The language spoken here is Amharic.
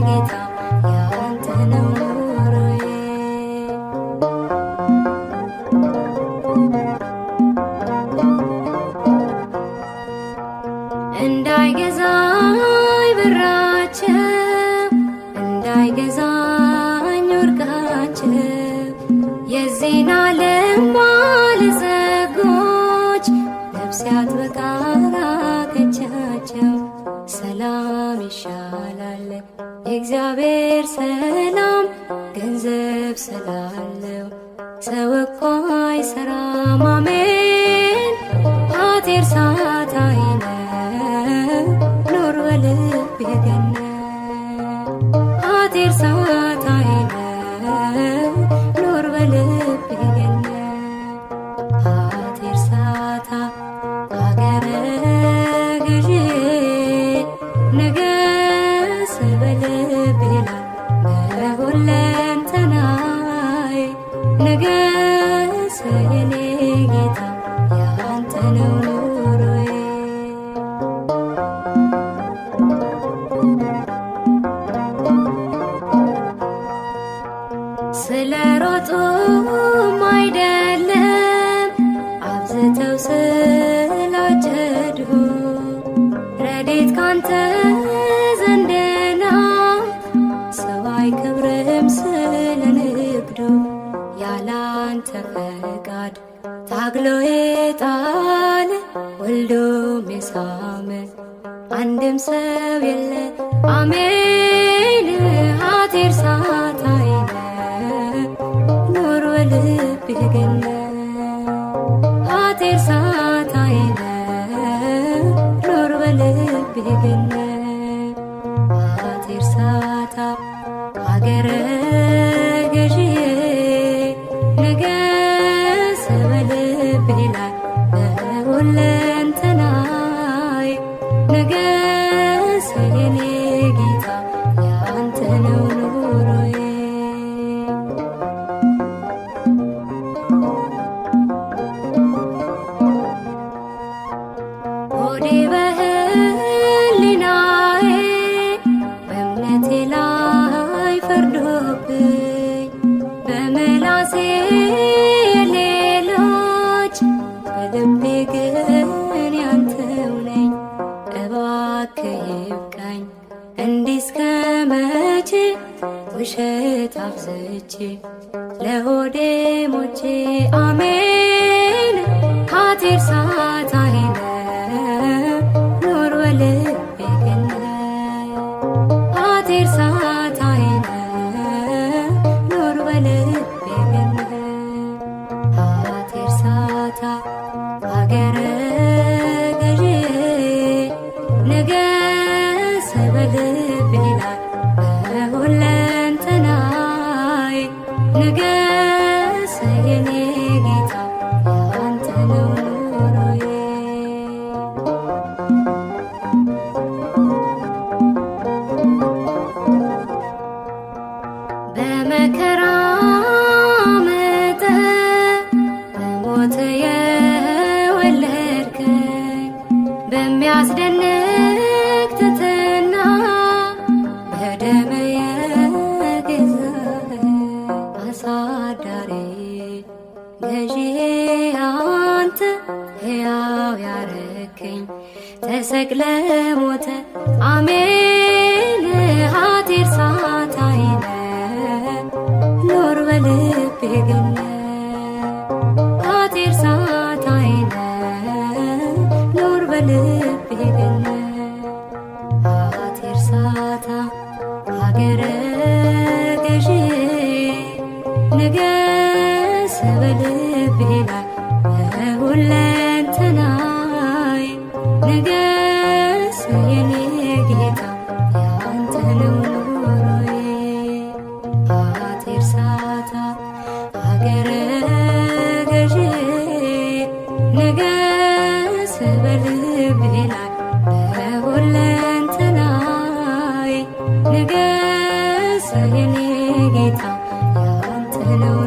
ጌታ ያንተ ነው ኑሮዬ። እንዳይገዛኝ ብራቸው እንዳይገዛኝ ወርቃቸው የዚህን ዓለም ባለጸጎች ነፍሴ አጥብቃ ራቀቻቸው። ሰላም ይሻላል የእግዚአብሔር ሰላም ገንዘብ ስላለው ሰው እኮ አይሰራም። አሜን ኃጢር ሳታይነ ኑር በልቤ ገነት ኃጢር ሳታይነ ኑር በልቤ ገነት ኃጢር ሳታ አገረ ገዢ ንገስ በልቤ ላይ በሁለንተናዬ ንገስ የኔ ጌታ ያንተ ነው ኑሮዬ። ስለ ሮጡም አይደለም አብዝተው ስላጨዱ ረድኤት ካንተ ዘንድ ነው። ሰው አይከብርም ስለ ንግዱ ያላንተ ፈቃድ ታግሎ የጣለ ወልዶም የሳመ አንድም ሰው የለ። አሜን ኃጢር ሳታይነ ኑር በልቤ ገነት ኃጢር ሳታይነ ኑር በልቤ ገነት ኃጢር ሳታ አገረ ገዢ ንገስ በልቤ ላይ በሁለንተናዬ ንገስ የኔ ጌታ ያንተ ነው ኑሮዬ። ሆዴ በህሊናዬ በእምነቴ ላይ ፈርዶብኝ በምላሴ ሌሎች በልቤ ግን ያንተው ነኝ። እባክህ ይብቃኝ እንዲህ እስከ መቼ ውሸት አብዝቼ ለሆዴ ሞቼ። አሜን ኃጢር ሳታይነ ኑር በልቤ ገነት ኃጢር ሳታይነ ኑር በልቤ ገነት ኃጢር ሳታ አገረ ገዢ ንገስ በልቤ ላይ በሁለንተናዬ ንገስ የኔ ጌታ ያንተ ነው ኑሮዬ። በመከራ መጠን በሞት የወለድከኝ በሚያስደንቅ ትሕትና በደም የገዛኸኝ አሳዳሪ ገዢ አንተ ሕያው ያረከኝ ተሰቅለ ሞተ። አሜን ኃጢር ሳታይነ ኑር በልቤ ገነት ኃጢር ሳታይነ ኑር በልቤ ገነት ኃጢር ሳታ አገረ ገዢ ንገስ በልቤ ላይ በሁለንተናዬ ንገስ የኔ ጌታ ያንተ ነው ኑሮዬ። ኃጢር ሳታ አገረ ገዢ ንገስ በልቤ ላይ በሁለንተናዬ ንገስ የኔ ጌታ ያንተ ነው